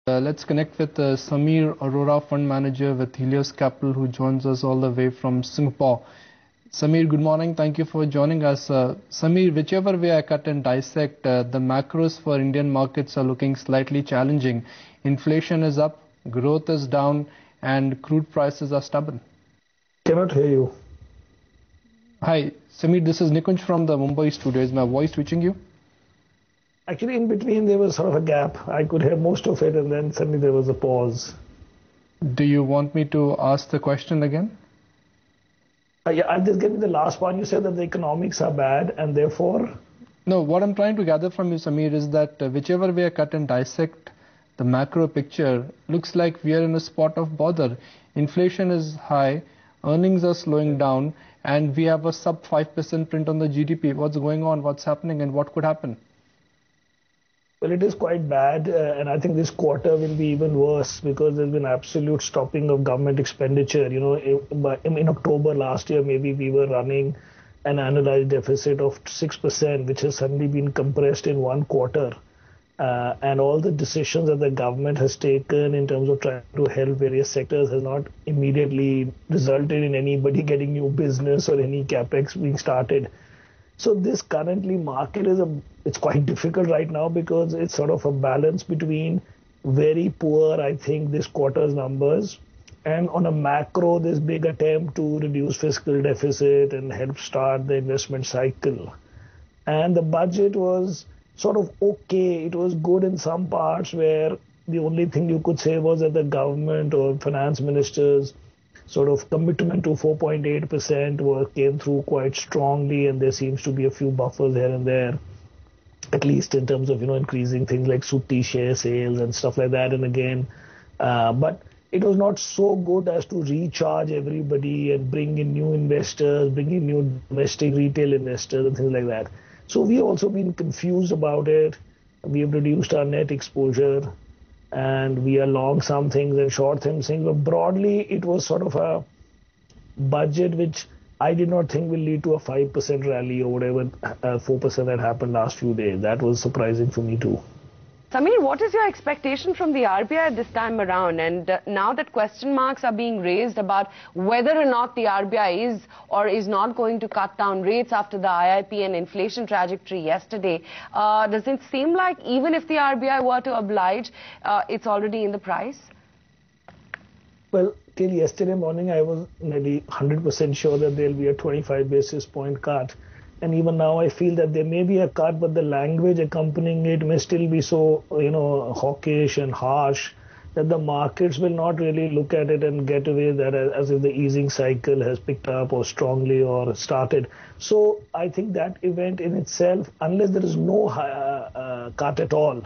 Let's connect with Samir Arora, Fund Manager with Helios Capital, who joins us all the way from Singapore. Samir, good morning. Thank you for joining us. Samir, whichever way I cut and dissect, the macros for Indian markets are looking slightly challenging. Inflation is up, growth is down, and crude prices are stubborn. Cannot hear you. Hi, Samir, this is Nikunj from the Mumbai studio. Is my voice reaching you? Actually, in between there was sort of a gap. I could hear most of it and then suddenly there was a pause. Do you want me to ask the question again? Yeah, I'll just get me the last part. You said that the economics are bad and therefore... No, what I'm trying to gather from you, Samir, is that whichever way I cut and dissect the macro picture, looks like we are in a spot of bother. Inflation is high, earnings are slowing down, and we have a sub 5% print on the GDP. What's going on, what's happening, and what could happen? Well, it is quite bad, and I think this quarter will be even worse because there's been absolute stopping of government expenditure. You know, in October last year, maybe we were running an annualized deficit of 6%, which has suddenly been compressed in one quarter. And all the decisions that the government has taken in terms of trying to help various sectors has not immediately resulted in anybody getting new business or any capex being started. So this currently market it's quite difficult right now because it's sort of a balance between very poor, I think, this quarter's numbers, and on a macro, this big attempt to reduce fiscal deficit and help start the investment cycle. And the budget was sort of okay. It was good in some parts where the only thing you could say was that the government or finance ministers sort of commitment to 4.8% came through quite strongly, and there seems to be a few buffers here and there, at least in terms of, increasing things like Sutti share sales and stuff like that. And again, but it was not so good as to recharge everybody and bring in new investors, bring in new domestic retail investors and things like that. So we've also been confused about it. We have reduced our net exposure, and we are long some things and short some things. But broadly, it was sort of a budget which I did not think will lead to a 5% rally or whatever 4% that happened last few days. That was surprising for me too. Samir, what is your expectation from the RBI this time around? And now that question marks are being raised about whether or not the RBI is or is not going to cut down rates after the IIP and inflation trajectory yesterday, does it seem like even if the RBI were to oblige, it's already in the price? Well, till yesterday morning, I was maybe 100% sure that there'll be a 25 basis point cut. And even now, I feel that there may be a cut, but the language accompanying it may still be so, hawkish and harsh that the markets will not really look at it and get away that as if the easing cycle has picked up or strongly or started. So I think that event in itself, unless there is no cut at all,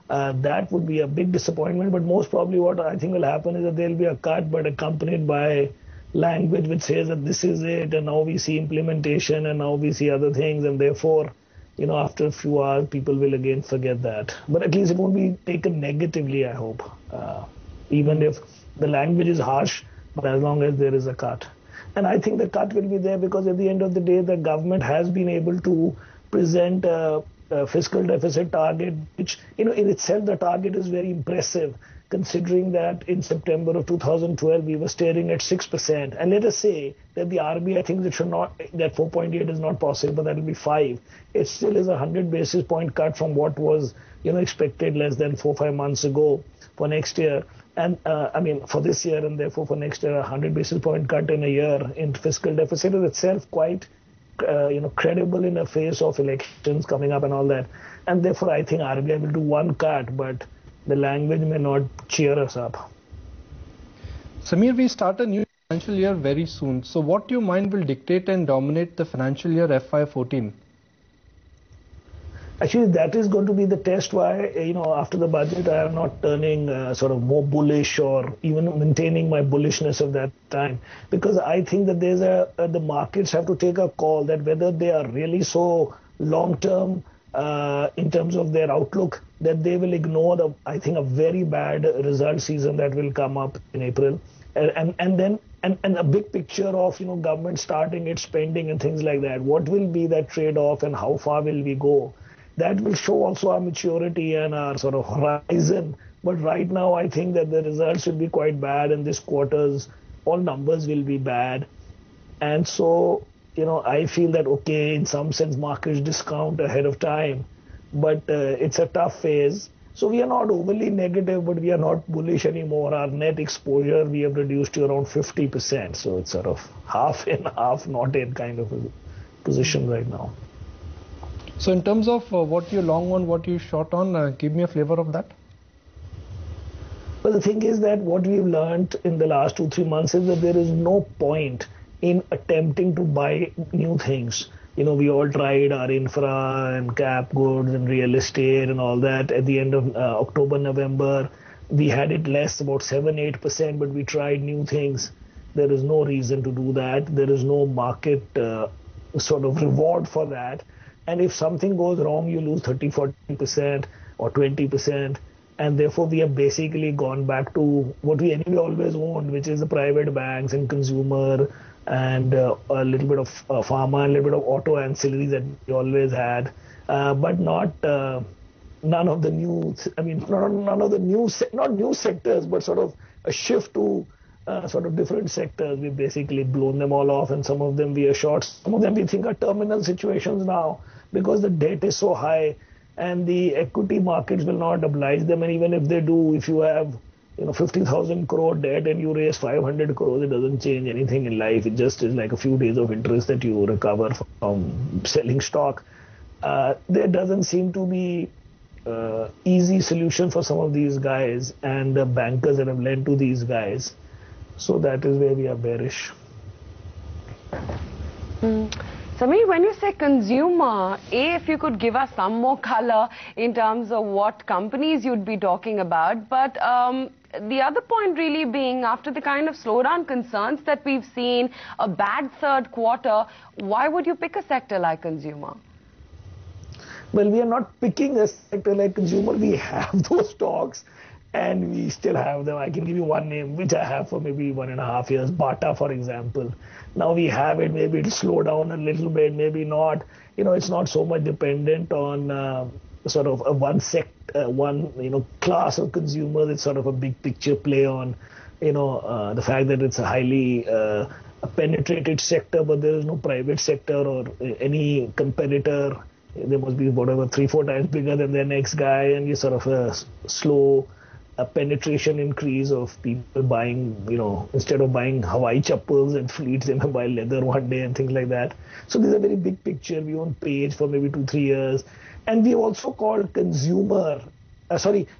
that would be a big disappointment. But most probably what I think will happen is that there will be a cut, but accompanied by language which says that this is it, and now we see implementation, and now we see other things, and therefore, after a few hours, people will again forget that. But at least it won't be taken negatively, I hope, even if the language is harsh, but as long as there is a cut. And I think the cut will be there because at the end of the day, the government has been able to present a fiscal deficit target, which, in itself, the target is very impressive, considering that in September of 2012, we were staring at 6%. And let us say that the RBI thinks it should not, that 4.8 is not possible, that will be 5. It still is a 100 basis point cut from what was, expected less than 4-5 months ago for next year. And for this year, and therefore for next year, a 100 basis point cut in a year in fiscal deficit is itself quite, credible in the face of elections coming up and all that. And therefore, I think RBI will do one cut, but the language may not cheer us up. Samir, we start a new financial year very soon. So what do you mind will dictate and dominate the financial year FY14? Actually, that is going to be the test why, after the budget, I am not turning sort of more bullish or even maintaining my bullishness of that time. Because I think that the markets have to take a call that whether they are really so long-term in terms of their outlook, that they will ignore I think a very bad result season that will come up in April, and then a big picture of government starting its spending and things like that. What will be that trade-off and how far will we go? That will show also our maturity and our sort of horizon But right now, I think that the results will be quite bad, and this quarter's all numbers will be bad. And so, I feel that, okay, in some sense, markets discount ahead of time, but it's a tough phase. So we are not overly negative, but we are not bullish anymore. Our net exposure, we have reduced to around 50%. So it's sort of half in, half not in kind of a position right now. So in terms of what you long on, what you short on, give me a flavor of that. Well, the thing is that what we've learned in the last 2-3 months is that there is no point in attempting to buy new things. We all tried our infra and cap goods and real estate and all that at the end of October, November. We had it less, about 7-8%, but we tried new things. There is no reason to do that. There is no market sort of reward for that. And if something goes wrong, you lose 30-40% or 20%. And therefore, we have basically gone back to what we anyway always owned, which is the private banks and consumer and a little bit of pharma and a little bit of auto ancillaries that we always had, but not none of the new. I mean, none of the new, not new sectors, but sort of a shift to sort of different sectors. We've basically blown them all off, and some of them we are short. Some of them we think are terminal situations now because the debt is so high. And the equity markets will not oblige them. And even if they do, if you have 50,000 crore debt and you raise 500 crores, it doesn't change anything in life. It just is like a few days of interest that you recover from selling stock. There doesn't seem to be easy solution for some of these guys and the bankers that have lent to these guys. So that is where we are bearish. Samir, when you say consumer, if you could give us some more color in terms of what companies you'd be talking about. But the other point really being, after the kind of slowdown concerns that we've seen, a bad third quarter, why would you pick a sector like consumer? Well, we are not picking a sector like consumer. We have those stocks and we still have them. I can give you one name, which I have for maybe 1.5 years, Bata, for example. Now we have it, maybe it'll slow down a little bit, maybe not. It's not so much dependent on sort of one class of consumers. It's sort of a big picture play on, the fact that it's a highly penetrated sector, but there is no private sector or any competitor. There must be whatever 3-4 times bigger than the next guy, and you sort of a slow penetration increase of people buying, instead of buying Hawaii chappals and fleets, they may buy leather one day and things like that. So this is a very big picture. We own Page for maybe 2-3 years. And we also call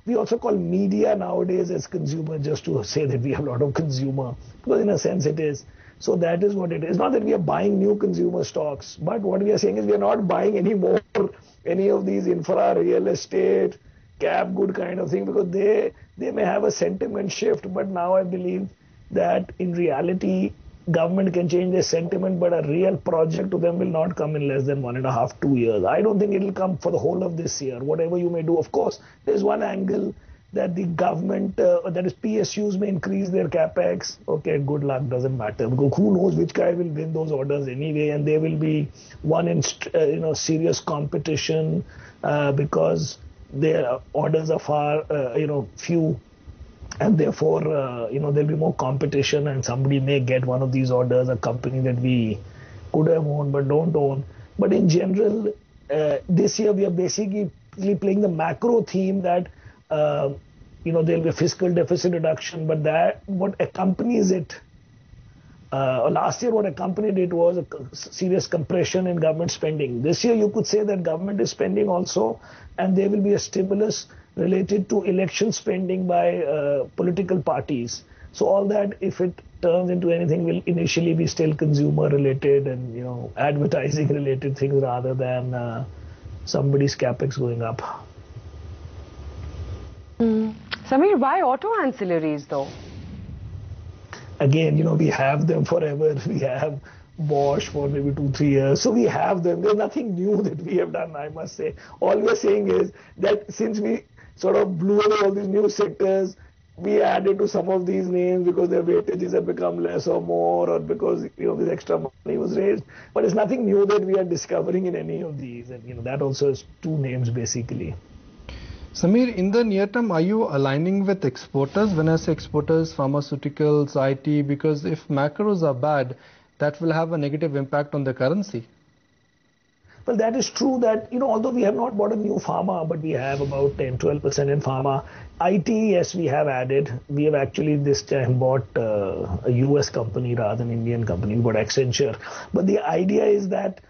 we also call media nowadays as consumer, just to say that we have a lot of consumer, because in a sense it is. So that is what it is. Not that we are buying new consumer stocks, but what we are saying is we are not buying any of these infra, real estate, cap good kind of thing, because they may have a sentiment shift. But now I believe that in reality, government can change their sentiment, but a real project to them will not come in less than 1.5-2 years. I don't think it will come for the whole of this year, whatever you may do. Of course, there's one angle that the government, that is PSUs, may increase their capex. Okay, good luck, doesn't matter, because who knows which guy will win those orders anyway, and they will be one in serious competition because their orders are far few, and therefore there'll be more competition, and somebody may get one of these orders, a company that we could have owned but don't own. But in general, this year we are basically playing the macro theme that there'll be a fiscal deficit reduction, but that what accompanies it. Last year what accompanied it was a serious compression in government spending. This year you could say that government is spending also, and there will be a stimulus related to election spending by political parties. So all that, if it turns into anything, will initially be still consumer related and advertising related things rather than somebody's capex going up. Samir, why auto ancillaries though? Again, we have them forever. We have Bosch for maybe 2-3 years. So we have them. There's nothing new that we have done, I must say. All we're saying is that since we sort of blew away all these new sectors, we added to some of these names because their weightages have become less or more, or because this extra money was raised. But it's nothing new that we are discovering in any of these. And that also is 2 names basically. Samir, in the near term, are you aligning with exporters? When I say exporters, pharmaceuticals, IT, because if macros are bad, that will have a negative impact on the currency. Well, that is true that, although we have not bought a new pharma, but we have about 10-12% in pharma. IT, yes, we have added. We have actually this time bought a US company rather than Indian company. We bought Accenture. But the idea is that,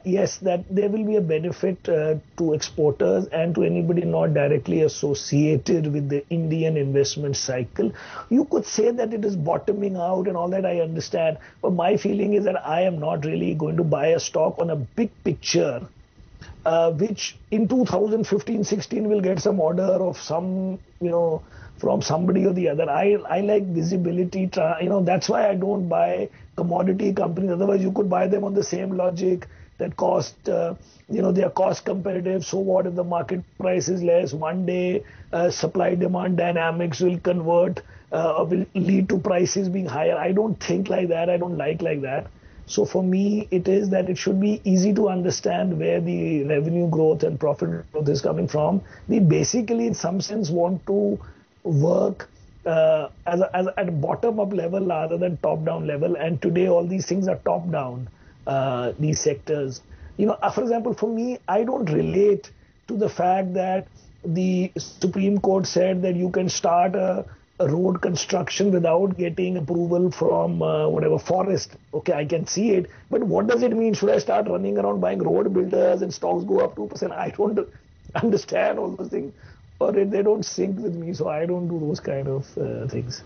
yes, that there will be a benefit to exporters and to anybody not directly associated with the Indian investment cycle. You could say that it is bottoming out and all that, I understand. But my feeling is that I am not really going to buy a stock on a big picture, which in 2015-16 will get some order of some, from somebody or the other. I like visibility. That's why I don't buy commodity companies. Otherwise, you could buy them on the same logic that cost, they are cost competitive. So what if the market price is less? One day, supply-demand dynamics will convert, will lead to prices being higher. I don't think like that. I don't like that. So for me, it is that it should be easy to understand where the revenue growth and profit growth is coming from. We basically, in some sense, want to work at a bottom-up level rather than top-down level. And today, all these things are top-down, these sectors. For example, for me, I don't relate to the fact that the Supreme Court said that you can start a road construction without getting approval from whatever forest. Okay, I can see it, but what does it mean? Should I start running around buying road builders and stocks go up 2%? I don't understand all those things, or they don't sync with me, so I don't do those kind of things.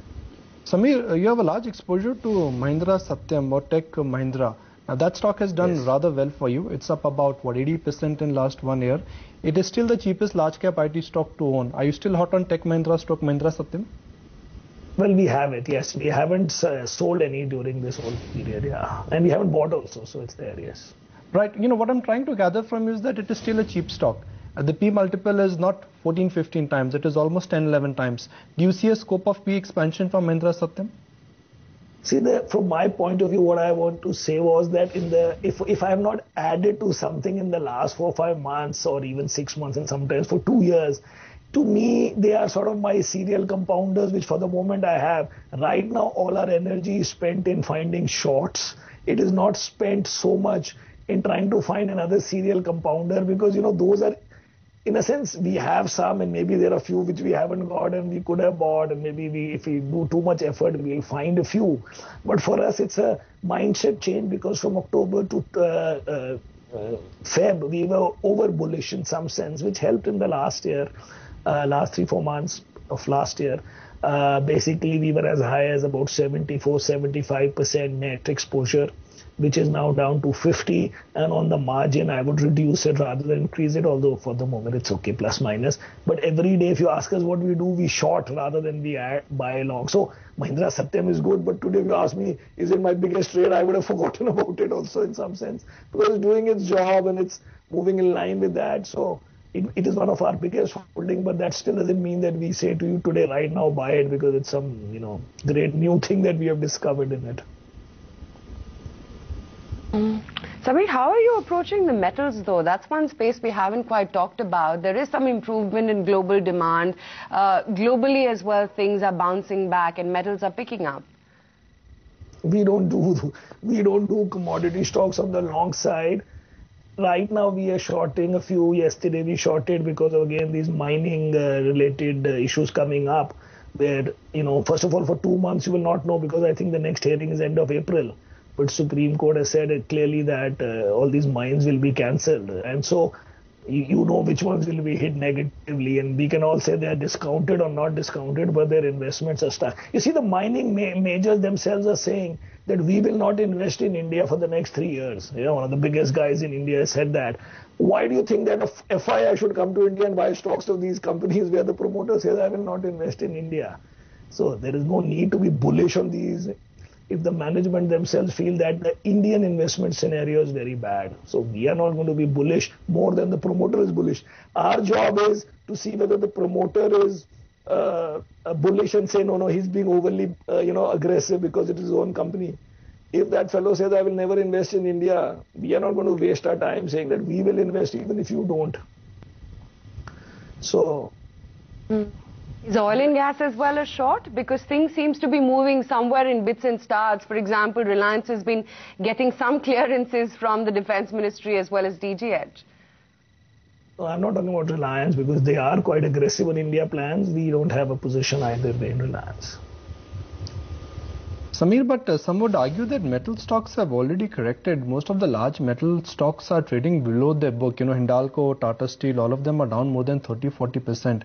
Samir, you have a large exposure to Mahindra Satyam or Tech Mahindra. Now that stock has done rather well for you. It's up about 80% in last 1 year. It is still the cheapest large cap IT stock to own. Are you still hot on Tech Mahindra stock Mahindra Satyam? Well, we have it, yes. We haven't sold any during this whole period, yeah. And we haven't bought also, so it's there, yes. Right. What I'm trying to gather from you is that it is still a cheap stock. The P multiple is not 14-15 times. It is almost 10-11 times. Do you see a scope of P expansion from Mahindra Satyam? See, from my point of view, what I want to say was that if I have not added to something in the last 4 or 5 months or even 6 months and sometimes for 2 years, to me, they are sort of my serial compounders, which for the moment I have. Right now, all our energy is spent in finding shorts. It is not spent so much in trying to find another serial compounder because, those are, in a sense, we have some and maybe there are a few which we haven't got and we could have bought and maybe if we do too much effort, we'll find a few. But for us, it's a mindset change because from October to Feb, we were over bullish in some sense, which helped in the last year. Last 3-4 months of last year, basically we were as high as about 74-75% net exposure, which is now down to 50. And on the margin, I would reduce it rather than increase it, although for the moment it's okay, plus minus. But every day, if you ask us what we do, we short rather than we buy long. So Mahindra Satyam is good, but today if you ask me, is it my biggest trade? I would have forgotten about it also in some sense, because it's doing its job and it's moving in line with that. So it is one of our biggest holding, but that still doesn't mean that we say to you today, right now, buy it because it's some, great new thing that we have discovered in it. Samir, how are you approaching the metals though? That's one space we haven't quite talked about. There is some improvement in global demand. Globally as well, things are bouncing back and metals are picking up. We don't do commodity stocks on the long side. Right now, we are shorting a few. Yesterday, we shorted because of, again, these mining related issues coming up where, first of all, for 2 months, you will not know because I think the next hearing is end of April. But Supreme Court has said it clearly that all these mines will be cancelled. And so you know which ones will be hit negatively. And we can all say they are discounted or not discounted, but their investments are stuck. You see, the mining majors themselves are saying that we will not invest in India for the next 3 years. One of the biggest guys in India has said that. Why do you think that a FII should come to India and buy stocks of these companies where the promoter says, I will not invest in India? So there is no need to be bullish on these if the management themselves feel that the Indian investment scenario is very bad. So we are not going to be bullish more than the promoter is bullish. Our job is to see whether the promoter is bullish and say, no, he's being overly, aggressive because it is his own company. If that fellow says, I will never invest in India, we are not going to waste our time saying that we will invest even if you don't. So. Is oil and gas as well a short? Because things seems to be moving somewhere in bits and starts. For example, Reliance has been getting some clearances from the Defence Ministry as well as DGH. No, I'm not talking about Reliance because they are quite aggressive on India plans. We don't have a position either way in Reliance. Samir, but some would argue that metal stocks have already corrected. Most of the large metal stocks are trading below their book. You know, Hindalco, Tata Steel, all of them are down more than 30-40%.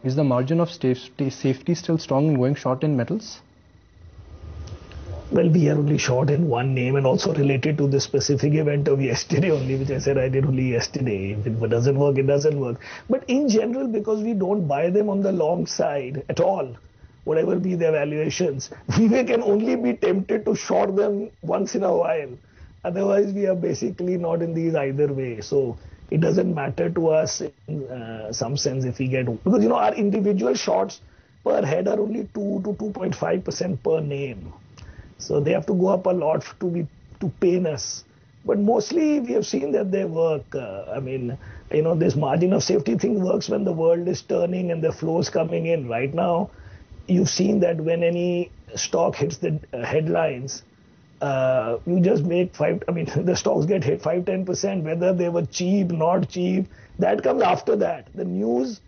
Is the margin of safety still strong in going short in metals? Well, we are only short in one name and also related to the specific event of yesterday only, which I said I did only yesterday. If it doesn't work, it doesn't work. But in general, because we don't buy them on the long side at all, whatever be their valuations, we can only be tempted to short them once in a while. Otherwise, we are basically not in these either way. So it doesn't matter to us in some sense if we get, because you know our individual shorts per head are only 2 to 2.5% per name. So they have to go up a lot to pain us. But mostly we have seen that they work. I mean, you know, this margin of safety thing works when the world is turning and the flows coming in. Right now, you've seen that when any stock hits the headlines, you just make the stocks get hit 5-10%, whether they were cheap, not cheap. That comes after that. The news,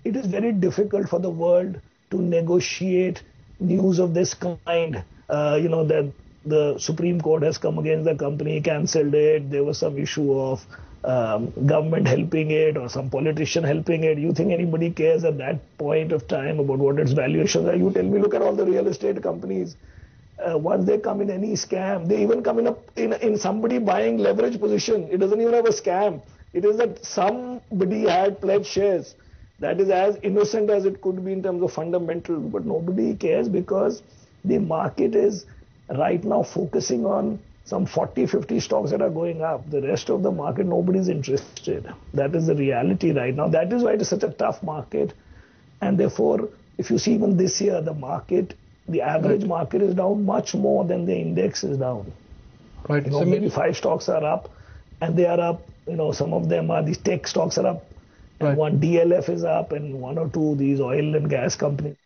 it is very difficult for the world to negotiate news of this kind. You know, that the Supreme Court has come against the company, cancelled it. There was some issue of government helping it or some politician helping it. You think anybody cares at that point of time about what its valuations are? You tell me, look at all the real estate companies. Once they come in any scam, they even come in somebody buying leverage position. It doesn't even have a scam. It is that somebody had pledged shares. That is as innocent as it could be in terms of fundamental. But nobody cares because the market is right now focusing on some 40-50 stocks that are going up. The rest of the market, nobody's interested. That is the reality right now. That is why it is such a tough market. And therefore, if you see even this year, the market, the average market is down much more than the index is down. Right. You know, so maybe 5 stocks are up, and they are up. You know, some of them are, these tech stocks are up, and one DLF is up, and 1 or 2 these oil and gas companies.